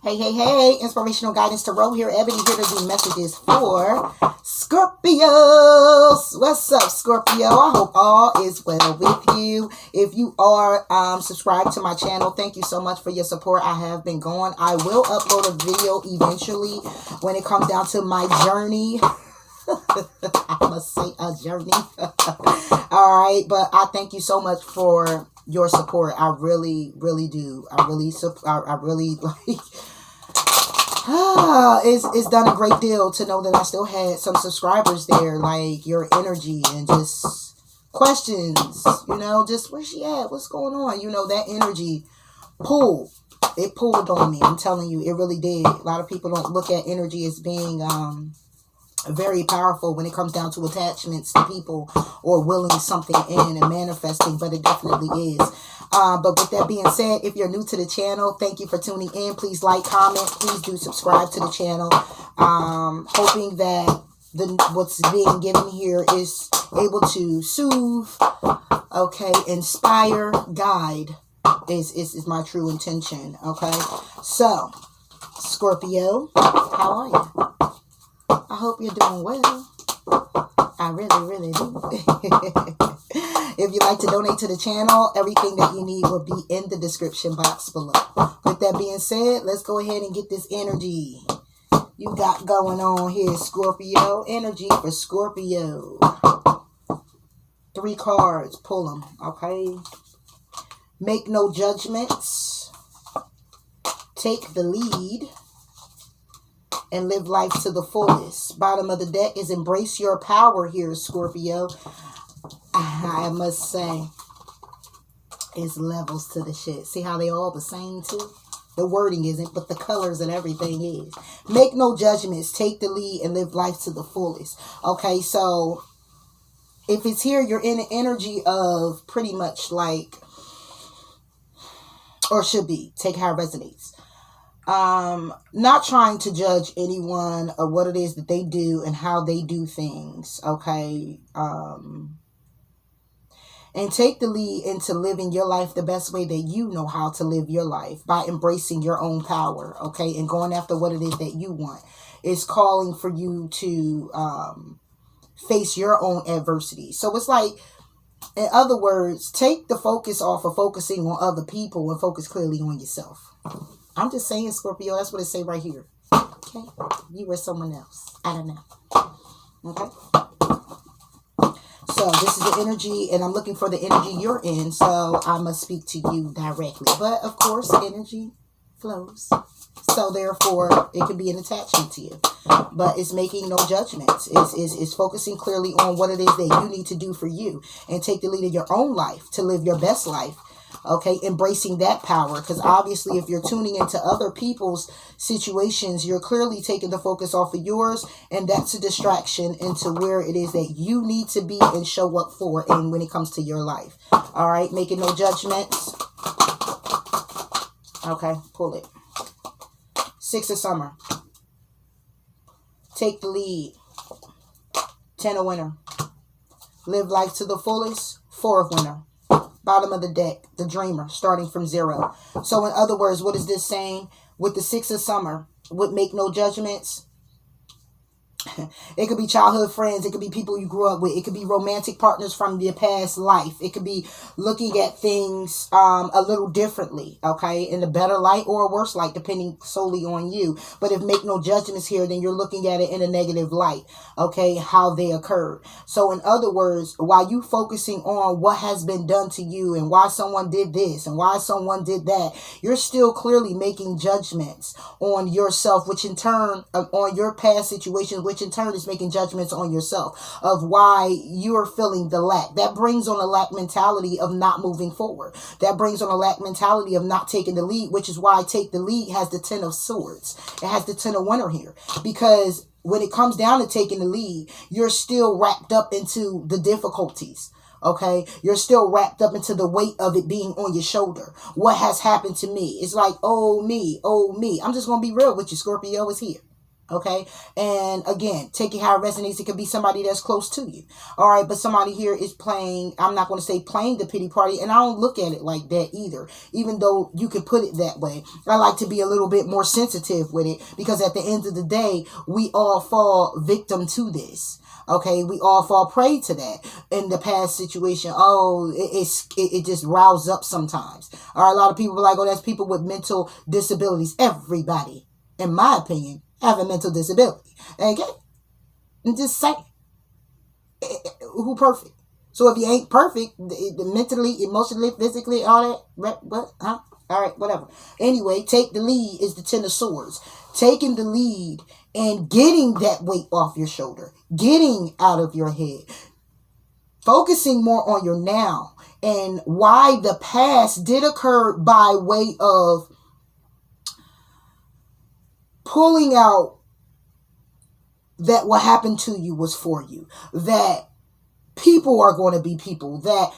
Hey, hey, hey, inspirational guidance tarot here. Ebony here to do messages for Scorpios. What's up, Scorpio? I hope all is well with you. If you are subscribed to my channel, thank you so much for your support. I have been going. I will upload a video eventually when it comes down to my journey. I must say a journey. All right, but I thank you so much for your support. I really do. I really like. It's done a great deal to know that I still had some subscribers there. Like your energy and just questions, just where's she at? What's going on? That energy pulled. It pulled on me. I'm telling you, it really did. A lot of people don't look at energy as being very powerful when it comes down to attachments to people or willing something in and manifesting, but it definitely is. But with that being said, if you're new to the channel, thank you for tuning in. Please like, comment, please do subscribe to the channel. Hoping that what's being given here is able to soothe, okay, inspire, guide is my true intention. Okay, so Scorpio, how are you? I hope you're doing well. I really do. If you'd like to donate to the channel, everything that you need will be in the description box below. With that being said, let's go ahead and get this energy you got going on here, Scorpio. Energy for Scorpio. 3 cards. Pull them, okay? Make no judgments. Take the lead. And live life to the fullest. Bottom of the deck is embrace your power here, Scorpio. I must say, it's levels to the shit. See how they all the same too? The wording isn't, but the colors and everything is. Make no judgments. Take the lead and live life to the fullest. Okay, so if it's here, you're in the energy of pretty much like, or should be, take how it resonates. Not trying to judge anyone or what it is that they do and how they do things, okay? And take the lead into living your life the best way that you know how to live your life by embracing your own power, okay? And going after what it is that you want. It's calling for you to face your own adversity. So it's like, in other words, take the focus off of focusing on other people and focus clearly on yourself. I'm just saying, Scorpio, that's what it say right here. Okay? You or someone else. I don't know. Okay? So this is the energy, and I'm looking for the energy you're in, so I must speak to you directly. But, of course, energy flows. So, therefore, it could be an attachment to you. But it's making no judgments. It's focusing clearly on what it is that you need to do for you. And take the lead of your own life to live your best life. Okay, embracing that power, because obviously if you're tuning into other people's situations, you're clearly taking the focus off of yours, and that's a distraction into where it is that you need to be and show up for, and when it comes to your life. All right, making no judgments. Okay, pull it. 6 of Summer. Take the lead. 10 of Winter. Live life to the fullest. 4 of Winter. Bottom of the deck, the Dreamer, starting from 0. So in other words, what is this saying? With the 6 of Summer, would make no judgments. It could be childhood friends. It could be people you grew up with. It could be romantic partners from your past life. It could be looking at things a little differently, okay, in a better light or a worse light, depending solely on you. But if make no judgments here, then you're looking at it in a negative light, okay, how they occurred. So in other words, while you focusing on what has been done to you and why someone did this and why someone did that, you're still clearly making judgments on yourself, which in turn, on your past situations, which in turn is making judgments on yourself of why you're feeling the lack. That brings on a lack mentality of not moving forward. That brings on a lack mentality of not taking the lead, which is why Take the Lead has the 10 of Swords. It has the 10 of Winter here, because when it comes down to taking the lead, you're still wrapped up into the difficulties. Okay, you're still wrapped up into the weight of it being on your shoulder. What has happened to me? It's like, oh me, oh me. I'm just going to be real with you, Scorpio is here. Okay. And again, take it how it resonates. It could be somebody that's close to you. All right. But somebody here is playing, I'm not going to say playing the pity party. And I don't look at it like that either, even though you could put it that way. I like to be a little bit more sensitive with it, because at the end of the day, we all fall victim to this. Okay, we all fall prey to that in the past situation. Oh, it just riles up sometimes. All right, a lot of people are like, oh, that's people with mental disabilities. Everybody, in my opinion, have a mental disability. Okay, I'm just saying, who perfect? So if you ain't perfect, mentally, emotionally, physically, all that, what, huh? All right, whatever. Anyway, take the lead is the Ten of Swords. Taking the lead and getting that weight off your shoulder, getting out of your head, focusing more on your now, and why the past did occur by way of pulling out that what happened to you was for you, that people are going to be people, that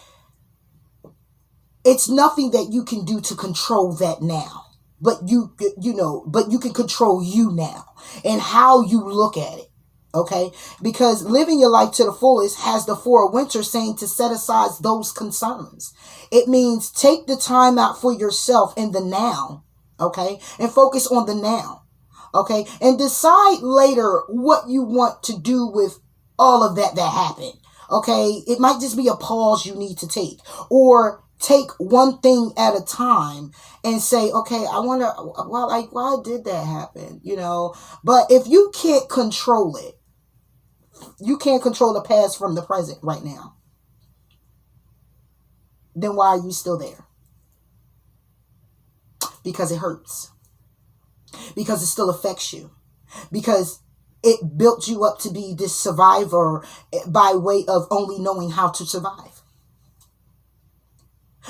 it's nothing that you can do to control that now. But you can control you now and how you look at it. Okay? Because living your life to the fullest has the Four of Winter saying to set aside those concerns. It means take the time out for yourself in the now. Okay? And focus on the now. Okay? And decide later what you want to do with all of that happened. Okay? It might just be a pause you need to take. Or take one thing at a time and say, okay, I wonder, well, like, why did that happen? But if you can't control it, you can't control the past from the present right now, then why are you still there? Because it hurts. Because it still affects you. Because it built you up to be this survivor by way of only knowing how to survive.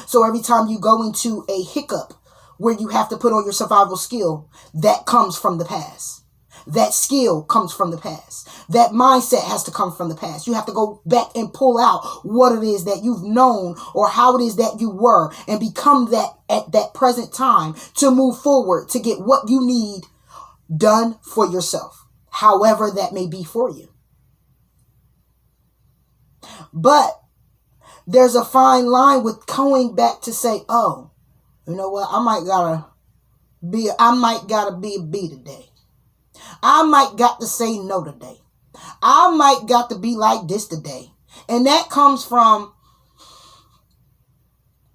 So every time you go into a hiccup where you have to put on your survival skill, that comes from the past. That skill comes from the past. That mindset has to come from the past. You have to go back and pull out what it is that you've known or how it is that you were and become that at that present time to move forward, to get what you need done for yourself, however that may be for you. But there's a fine line with going back to say, oh, you know what? I might gotta be a B today. I might got to say no today. I might got to be like this today. And that comes from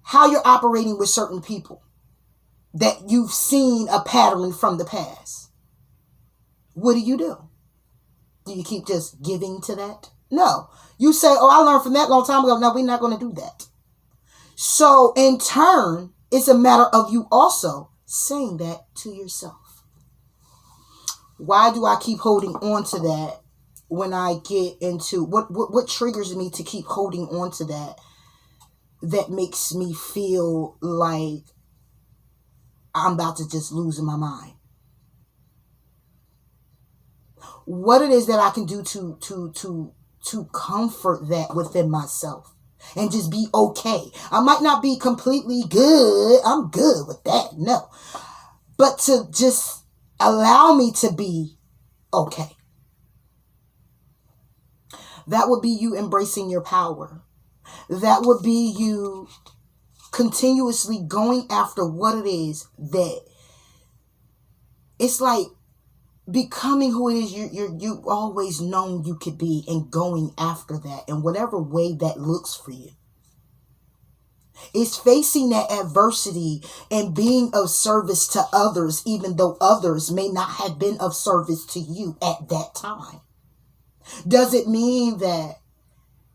how you're operating with certain people that you've seen a pattern from the past. What do? Do you keep just giving to that? No. You say, oh, I learned from that long time ago. No, we're not going to do that. So in turn, it's a matter of you also saying that to yourself. Why do I keep holding on to that when I get into what triggers me to keep holding on to that makes me feel like I'm about to just lose my mind? What it is that I can do to comfort that within myself and just be okay. I might not be completely good. I'm good with that. No. But to just allow me to be okay. That would be you embracing your power. That would be you continuously going after what it is that it's like becoming who it is you always known you could be, and going after that in whatever way that looks for you. It's facing that adversity and being of service to others, even though others may not have been of service to you at that time. Does it mean that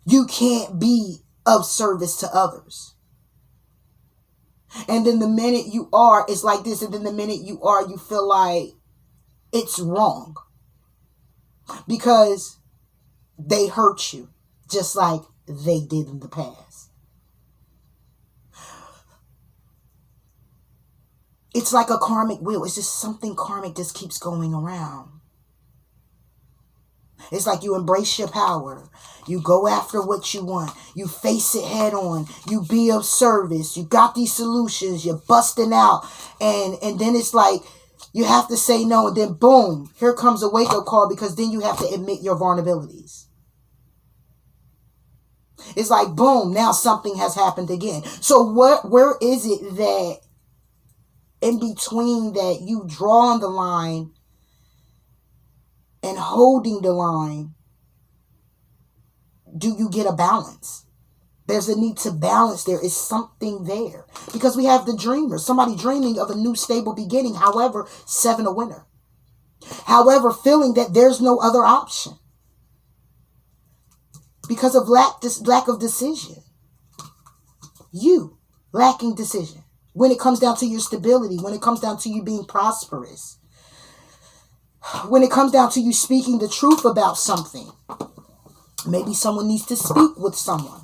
you can't be of service to others? And then the minute you are, it's like this. And then the minute you are, you feel like it's wrong because they hurt you just like they did in the past. It's like a karmic wheel. It's just something karmic just keeps going around. It's like you embrace your power. You go after what you want. You face it head on. You be of service. You got these solutions. You're busting out. And then it's like You have to say no, and then boom, here comes a wake-up call, because then you have to admit your vulnerabilities. It's like, boom, now something has happened again. So where is it that in between that you drawing the line and holding the line, do you get a balance? There's a need to balance. There is something there. Because we have the dreamer, somebody dreaming of a new stable beginning. However, 7 a winner. However, feeling that there's no other option. Because of lack of decision. You lacking decision. When it comes down to your stability, when it comes down to you being prosperous, when it comes down to you speaking the truth about something, maybe someone needs to speak with someone.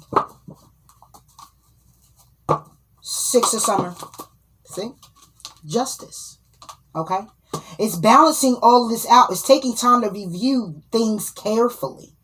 6 of summer. See? Justice. Okay? It's balancing all of this out. It's taking time to review things carefully.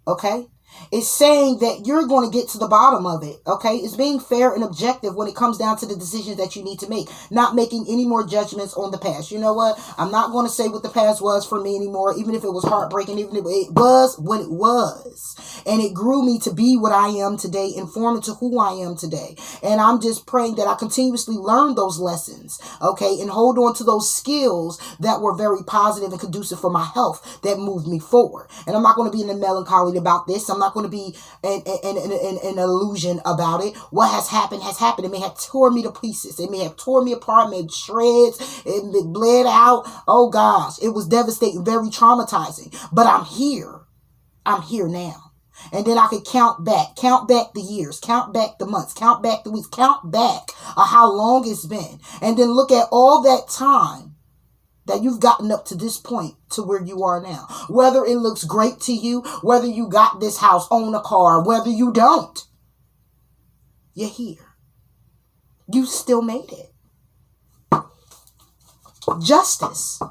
Okay? It's saying that you're going to get to the bottom of it. Okay? It's being fair and objective when it comes down to the decisions that you need to make. Not making any more judgments on the past. You know what? I'm not going to say what the past was for me anymore, even if it was heartbreaking, even if it was what it was. And it grew me to be what I am today, informed to who I am today. And I'm just praying that I continuously learn those lessons, okay, and hold on to those skills that were very positive and conducive for my health that moved me forward. And I'm not going to be in the melancholy about this. I'm not going to be an illusion about it. What has happened has happened. It may have torn me to pieces. It may have torn me apart, made shreds. It bled out. Oh gosh, it was devastating, very traumatizing. But I'm here. I'm here now. And then I could count back the years, count back the months, count back the weeks, count back how long it's been. And then look at all that time that you've gotten up to this point to where you are now. Whether it looks great to you, whether you got this house, own a car, whether you don't, you're here. You still made it. Justice.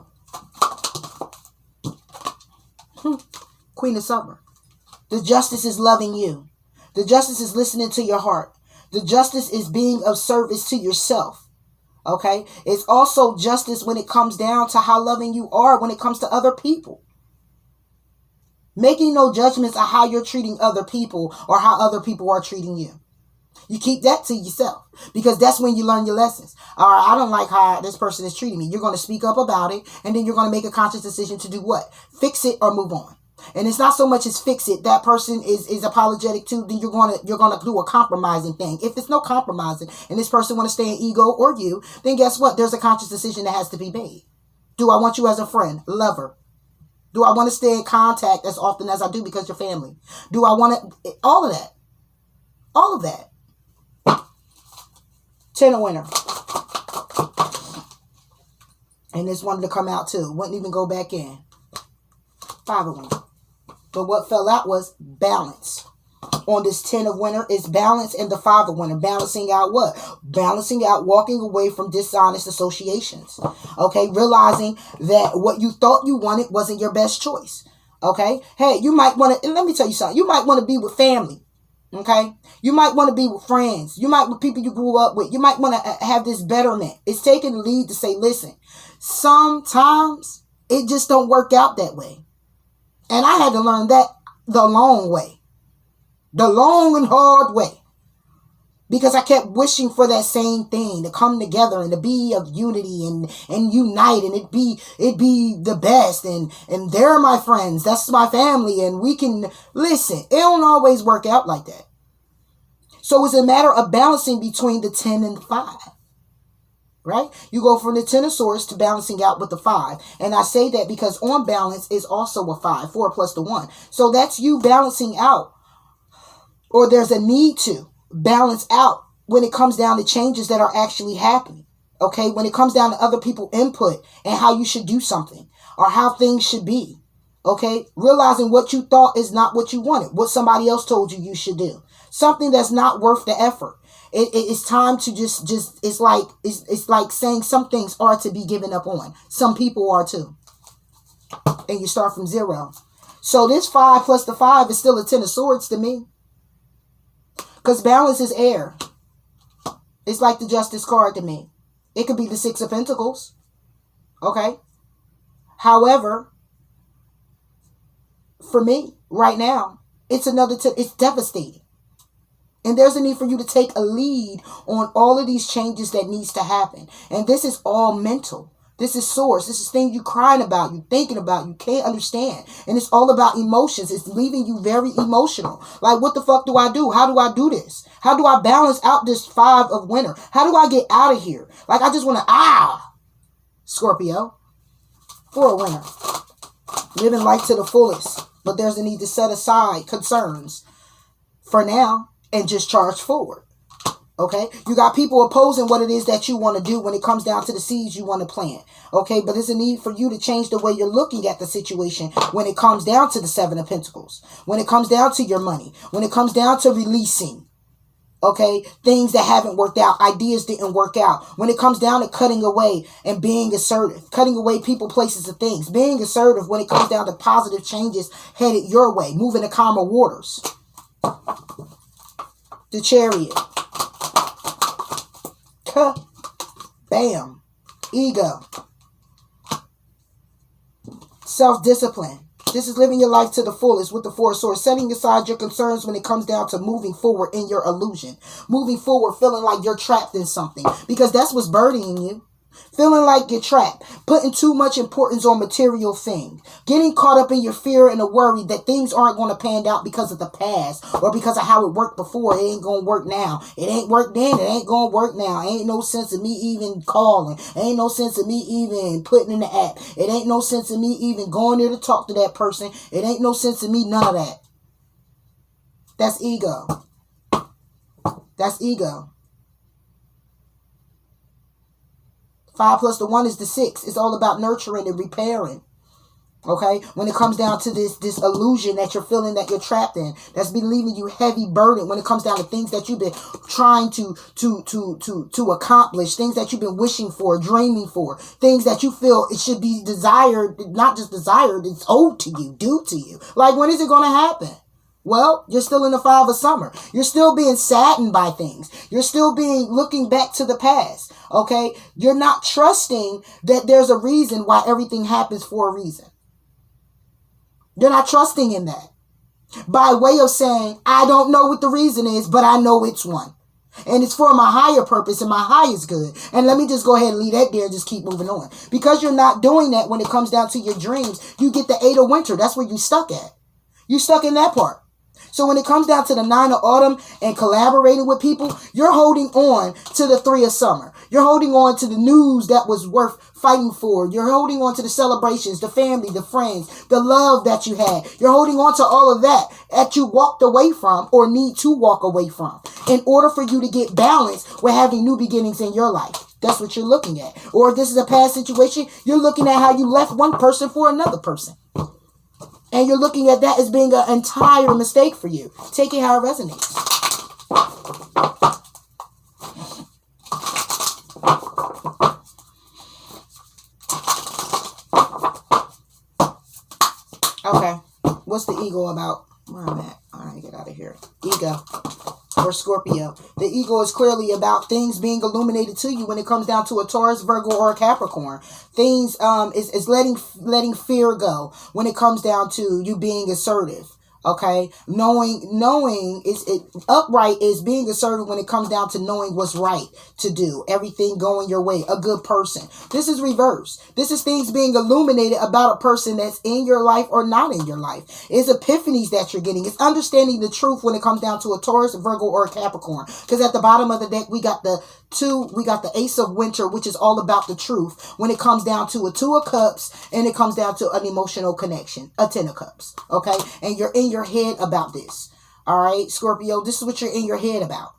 Queen of Summer. The justice is loving you. The justice is listening to your heart. The justice is being of service to yourself. Okay? It's also justice when it comes down to how loving you are when it comes to other people. Making no judgments of how you're treating other people or how other people are treating you. You keep that to yourself because that's when you learn your lessons. All right, I don't like how this person is treating me. You're going to speak up about it, and then you're going to make a conscious decision to do what? Fix it or move on. And it's not so much as fix it. That person is apologetic too. Then you're gonna do a compromising thing. If there's no compromising and this person want to stay in ego or you, then guess what? There's a conscious decision that has to be made. Do I want you as a friend, lover? Do I want to stay in contact as often as I do because you're family? Do I want to all of that? All of that. 10 a winner. And this wanted to come out too. Wouldn't even go back in. 5 a winner. But what fell out was balance. On this 10 of winter is balance, and the 5 of winter. Balancing out what? Balancing out walking away from dishonest associations. Okay? Realizing that what you thought you wanted wasn't your best choice. Okay? Hey, you might want to, and let me tell you something. You might want to be with family. Okay? You might want to be with friends. You might with people you grew up with. You might want to have this betterment. It's taking the lead to say, listen, sometimes it just don't work out that way. And I had to learn that the long way. The long and hard way. Because I kept wishing for that same thing, to come together and to be of unity and unite, and it be the best, and they're my friends, that's my family, and we can listen. It don't always work out like that. So it's a matter of balancing between the 10 and the 5. Right? You go from the 10 of swords to balancing out with the 5. And I say that because on balance is also a 5. 4 plus the 1. So that's you balancing out. Or there's a need to balance out when it comes down to changes that are actually happening. Okay? When it comes down to other people's input and how you should do something. Or how things should be. Okay? Realizing what you thought is not what you wanted. What somebody else told you you should do. Something that's not worth the effort. It's time to just it's like saying some things are to be given up on. Some people are too. And you start from 0. So this 5 plus the 5 is still a 10 of swords to me. Because balance is air. It's like the justice card to me. It could be the 6 of pentacles. Okay. However, for me right now, it's it's devastating. And there's a need for you to take a lead on all of these changes that needs to happen. And this is all mental. This is source. This is things you crying about, you thinking about, you can't understand. And it's all about emotions. It's leaving you very emotional. Like, what the fuck do I do? How do I do this? How do I balance out this 5 of winter? How do I get out of here? Like, I just want to, Scorpio, for a winner. Living life to the fullest. But there's a need to set aside concerns for now and just charge forward. Okay? You got people opposing what it is that you want to do when it comes down to the seeds you want to plant. Okay? But there's a need for you to change the way you're looking at the situation when it comes down to the 7 of Pentacles. When it comes down to your money. When it comes down to releasing. Okay? Things that haven't worked out. Ideas didn't work out. When it comes down to cutting away and being assertive. Cutting away people, places, and things. Being assertive when it comes down to positive changes headed your way. Moving to calmer waters. The Chariot. Bam. Ego. Self-discipline. This is living your life to the fullest with the 4 of Swords. Setting aside your concerns when it comes down to moving forward in your illusion. Moving forward feeling like you're trapped in something. Because that's what's burdening you. Feeling like you're trapped. Putting too much importance on material things. Getting caught up in your fear and the worry that things aren't going to pan out because of the past. Or because of how it worked before. It ain't going to work now. It ain't worked then. It ain't going to work now. Ain't no sense of me even calling. Ain't no sense of me even putting in the app. It ain't no sense of me even going there to talk to that person. It ain't no sense of me none of that. That's ego. That's ego. 5 plus the 1 is the 6. It's all about nurturing and repairing. Okay? When it comes down to this illusion that you're feeling that you're trapped in, that's been leaving you heavy burden when it comes down to things that you've been trying to accomplish, things that you've been wishing for, dreaming for, things that you feel it should be desired, not just desired, it's owed to you, due to you. Like, when is it going to happen? Well, you're still in the 5 of summer. You're still being saddened by things. You're still looking back to the past. Okay? You're not trusting that there's a reason why everything happens for a reason. You're not trusting in that. By way of saying, I don't know what the reason is, but I know it's one. And it's for my higher purpose and my highest good. And let me just go ahead and leave that there and just keep moving on. Because you're not doing that when it comes down to your dreams, you get the 8 of winter. That's where you're stuck at. You're stuck in that part. So when it comes down to the 9 of autumn and collaborating with people, you're holding on to the 3 of summer. You're holding on to the news that was worth fighting for. You're holding on to the celebrations, the family, the friends, the love that you had. You're holding on to all of that you walked away from or need to walk away from in order for you to get balance with having new beginnings in your life. That's what you're looking at. Or if this is a past situation, you're looking at how you left one person for another person. And you're looking at that as being an entire mistake for you. Take it how it resonates. Okay. What's the ego about? Where I'm at? All right, get out of here. Ego. Or Scorpio. The ego is clearly about things being illuminated to you when it comes down to a Taurus, Virgo, or a Capricorn. Things is letting fear go when it comes down to you being assertive. Okay, knowing is upright is being assertive when it comes down to knowing what's right to do. Everything going your way. A good person. This is reverse. This is things being illuminated about a person that's in your life or not in your life. It's epiphanies that you're getting. It's understanding the truth when it comes down to a Taurus, a Virgo, or a Capricorn. Because at the bottom of the deck, we got the Ace of Winter, which is all about the truth when it comes down to a 2 of Cups and it comes down to an emotional connection, a 10 of Cups. Okay, and you're in your head about this. All right, Scorpio, this is what you're in your head about.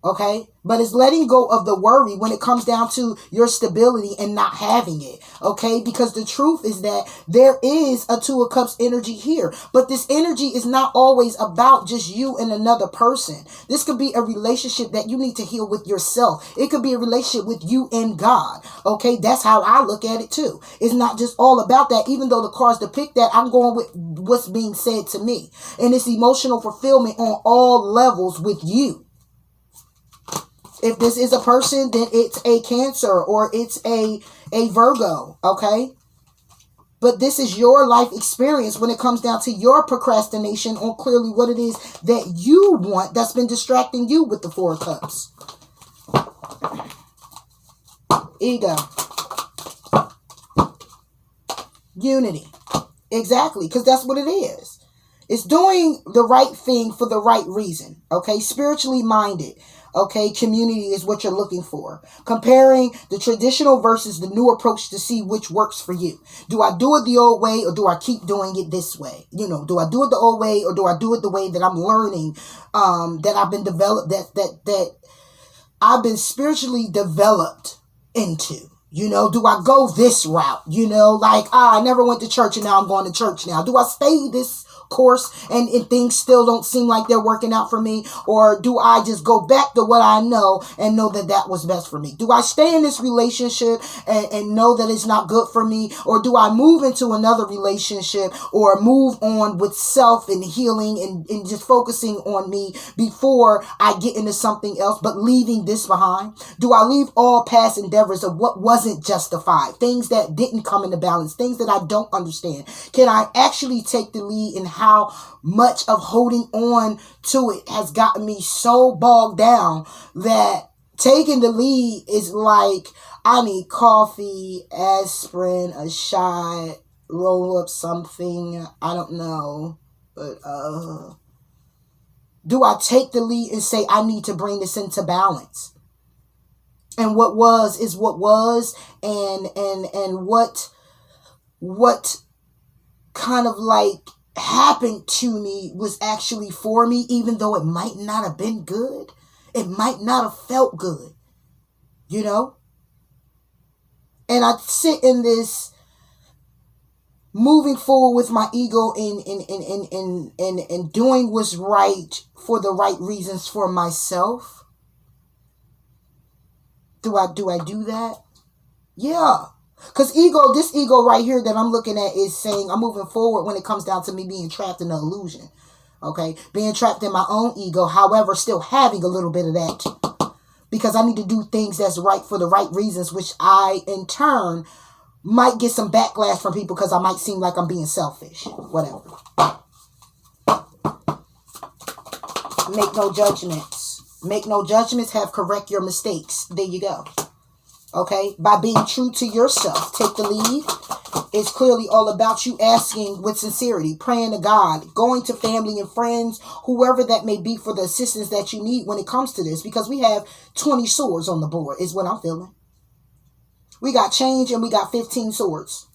Okay, but it's letting go of the worry when it comes down to your stability and not having it. Okay, because the truth is that there is a 2 of Cups energy here, but this energy is not always about just you and another person. This could be a relationship that you need to heal with yourself. It could be a relationship with you and God. Okay, that's how I look at it too. It's not just all about that. Even though the cards depict that, I'm going with what's being said to me, and it's emotional fulfillment on all levels with you. If this is a person, then it's a Cancer, or it's a a Virgo, okay? But this is your life experience when it comes down to your procrastination on clearly what it is that you want that's been distracting you with the Four of Cups. Ego. Unity. Exactly, because that's what it is. It's doing the right thing for the right reason, okay? Spiritually minded, okay? Community is what you're looking for. Comparing the traditional versus the new approach to see which works for you. Do I do it the old way or do I keep doing it this way? You know, do I do it the old way or do I do it the way that I'm learning, that I've been developed, that I've been spiritually developed into? You know, do I go this route? You know, like, I never went to church and now I'm going to church now. Do I stay this course and things still don't seem like they're working out for me? Or do I just go back to what I know and know that that was best for me? Do I stay in this relationship and know that it's not good for me? Or do I move into another relationship or move on with self and healing and just focusing on me before I get into something else, but leaving this behind? Do I leave all past endeavors of what wasn't justified, things that didn't come into balance, things that I don't understand? Can I actually take the lead in how much of holding on to it has gotten me so bogged down that taking the lead is like, I need coffee, aspirin, a shot, roll up something, I don't know, but do I take the lead and say I need to bring this into balance? And what was is what was, and what kind of like happened to me was actually for me, even though it might not have been good. It might not have felt good, you know? And I sit in this moving forward with my ego and doing what's right for the right reasons for myself. Do I do that? Yeah. Because this ego right here that I'm looking at is saying I'm moving forward when it comes down to me being trapped in an illusion. Okay? Being trapped in my own ego, however, still having a little bit of that. Because I need to do things that's right for the right reasons, which I, in turn, might get some backlash from people because I might seem like I'm being selfish. Whatever. Make no judgments. Make no judgments. Correct your mistakes. There you go. Okay, by being true to yourself, take the lead. It's clearly all about you asking with sincerity, praying to God, going to family and friends, whoever that may be, for the assistance that you need when it comes to this, because we have 20 swords on the board is what I'm feeling. We got change and we got 15 swords.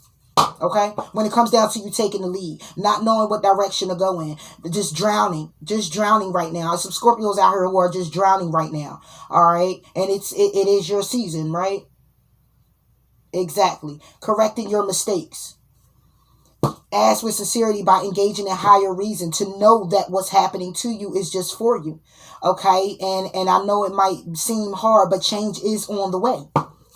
Okay, when it comes down to you taking the lead, not knowing what direction to go in, just drowning right now. There's some Scorpios out here who are just drowning right now. All right, and it is your season, right? Exactly. Correcting your mistakes. Ask with sincerity by engaging in higher reason to know that what's happening to you is just for you. Okay, and I know it might seem hard, but change is on the way.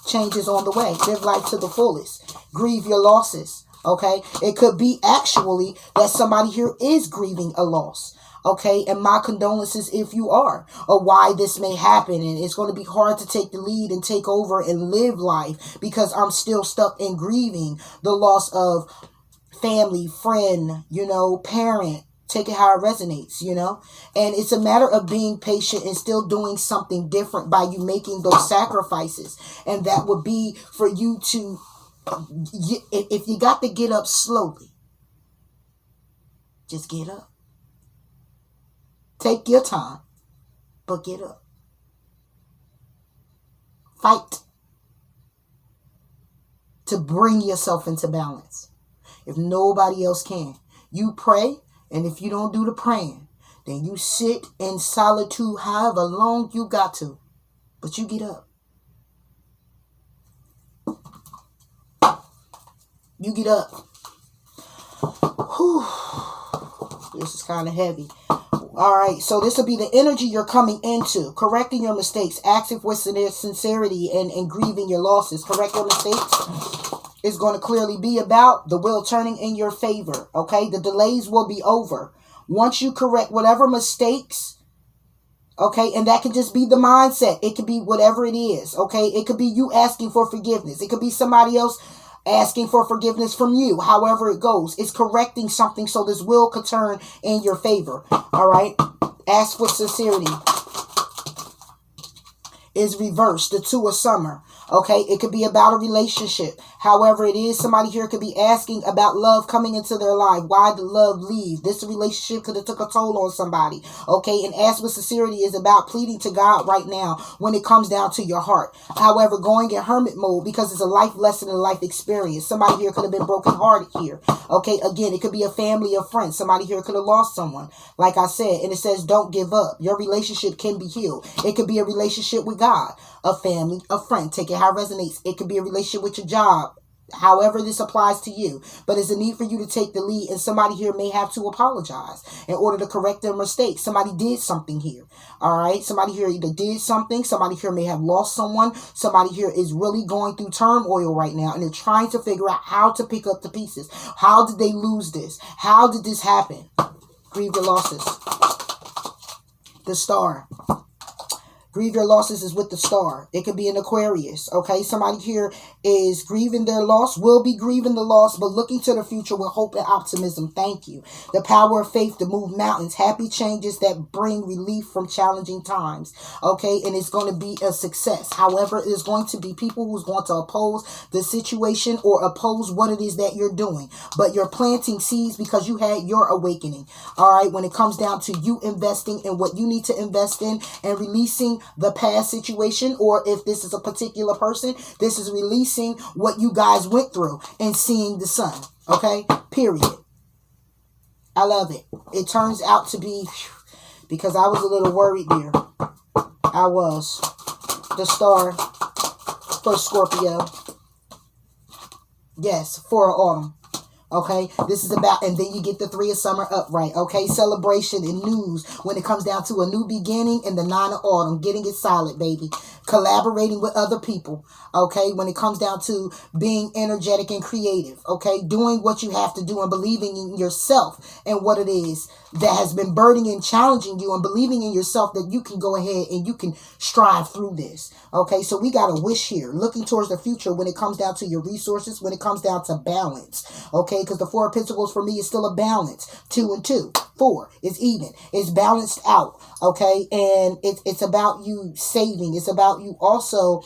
Change is on the way. Live life to the fullest. Grieve your losses. Okay. It could be actually that somebody here is grieving a loss. Okay. And my condolences if you are, or why this may happen. And it's going to be hard to take the lead and take over and live life because I'm still stuck in grieving the loss of family, friend, parent. Take it how it resonates, and it's a matter of being patient and still doing something different by you making those sacrifices. And that would be for you to, if you got to get up slowly, just get up. Take your time, but get up. Fight to bring yourself into balance. If nobody else can, you pray. And if you don't do the praying, then you sit in solitude however long you got to. But you get up. You get up. Whew. This is kind of heavy. All right. So this will be the energy you're coming into. Correcting your mistakes. Acting with sincerity and grieving your losses. Correct your mistakes. Is going to clearly be about the wheel turning in your favor. Okay, the delays will be over once you correct whatever mistakes Okay, and that could just be the mindset. It could be whatever it is. Okay, it could be you asking for forgiveness. It could be somebody else asking for forgiveness from you. However it goes, it's correcting something so this will could turn in your favor. All right, ask for sincerity is reversed. The two of summer. Okay, it could be about a relationship. However it is, somebody here could be asking about love coming into their life. Why did love leave? This relationship could have took a toll on somebody. Okay, and ask with sincerity is about pleading to God right now when it comes down to your heart. However, going in hermit mode because it's a life lesson and a life experience. Somebody here could have been brokenhearted here. Okay, again, it could be a family or friends. Somebody here could have lost someone. Like I said, and it says don't give up. Your relationship can be healed. It could be a relationship with God, a family, a friend. Take it how it resonates. It could be a relationship with your job. However this applies to you, but it's a need for you to take the lead, and somebody here may have to apologize in order to correct their mistakes. Somebody did something here. All right, somebody here either did something, somebody here may have lost someone, somebody here is really going through turmoil right now, and they're trying to figure out how to pick up the pieces. How did they lose this? How did this happen? Grieve your losses. The Star. Grieve your losses is with the Star. It could be an Aquarius. Okay, somebody here is grieving their loss, will be grieving the loss, but looking to the future with hope and optimism. Thank you. The power of faith to move mountains. Happy changes that bring relief from challenging times. Okay, and it's going to be a success. However, there's going to be people who's going to oppose the situation or oppose what it is that you're doing. But you're planting seeds because you had your awakening. All right, when it comes down to you investing in what you need to invest in and releasing the past situation, or if this is a particular person, this is releasing what you guys went through and seeing the sun. Okay, period. I love it. It turns out to be, because I was a little worried there. I was. The Star for Scorpio. Yes, for autumn. Okay, this is about, and then you get the Three of Summer upright. Okay, celebration and news when it comes down to a new beginning, and the Nine of Autumn, getting it solid, baby. Collaborating with other people. Okay, when it comes down to being energetic and creative. Okay, doing what you have to do and believing in yourself and what it is that has been burdening and challenging you, and believing in yourself that you can go ahead and you can strive through this. Okay, so we got a wish here, looking towards the future when it comes down to your resources, when it comes down to balance. Okay, because the Four of Pentacles for me is still a balance. 2 and 2. 4 is even. It's balanced out. Okay, and it's about you saving. It's about you also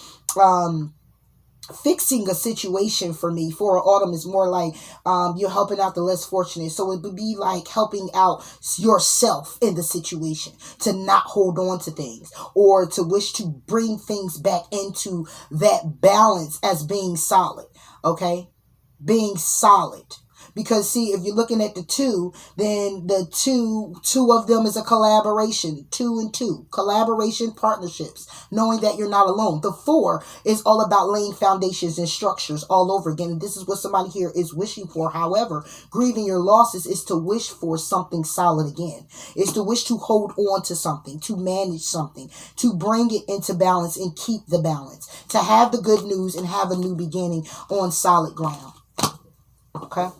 fixing a situation. For me, for autumn is more like you're helping out the less fortunate. So it would be like helping out yourself in the situation, to not hold on to things, or to wish to bring things back into that balance as being solid. Okay, being solid. Because see, if you're looking at the 2, then the two of them is a collaboration. 2 and 2. Collaboration, partnerships. Knowing that you're not alone. The 4 is all about laying foundations and structures all over again. And this is what somebody here is wishing for. However, grieving your losses is to wish for something solid again. It's to wish to hold on to something, to manage something, to bring it into balance and keep the balance. To have the good news and have a new beginning on solid ground. Okay?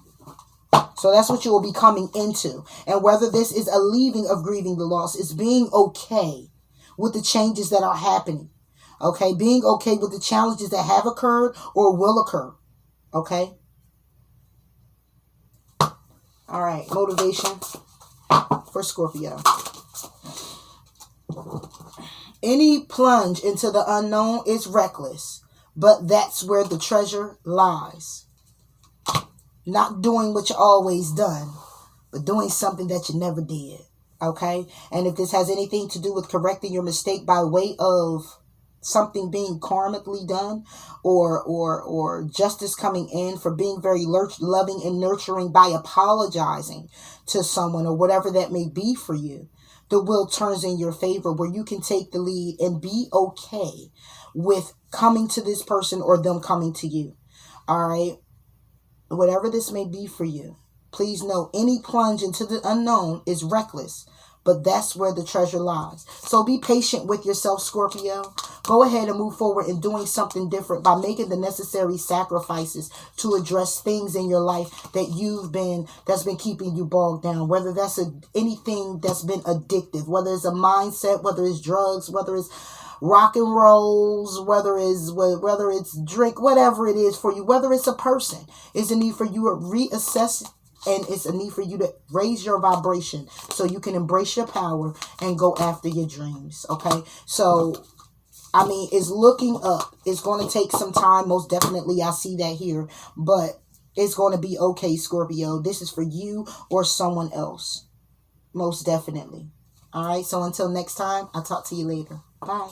So that's what you will be coming into. And whether this is a leaving of grieving the loss, it's being okay with the changes that are happening. Okay, being okay with the challenges that have occurred or will occur. Okay. All right, motivation for Scorpio. Any plunge into the unknown is reckless, but that's where the treasure lies. Not doing what you always done, but doing something that you never did. Okay? And if this has anything to do with correcting your mistake by way of something being karmically done, or justice coming in for being very loving and nurturing by apologizing to someone, or whatever that may be for you, the will turns in your favor, where you can take the lead and be okay with coming to this person or them coming to you. All right? Whatever this may be for you, please know any plunge into the unknown is reckless, but that's where the treasure lies. So be patient with yourself, Scorpio. Go ahead and move forward in doing something different by making the necessary sacrifices to address things in your life that's been keeping you bogged down. Whether that's anything that's been addictive, whether it's a mindset, whether it's drugs, whether it's rock and rolls, whether it's drink, whatever it is for you, whether it's a person, it's a need for you to reassess, and it's a need for you to raise your vibration so you can embrace your power and go after your dreams. Okay, so I mean, it's looking up. It's going to take some time, most definitely. I see that here, but it's going to be okay, Scorpio. This is for you or someone else, most definitely. All right, so until next time, I'll talk to you later. Bye.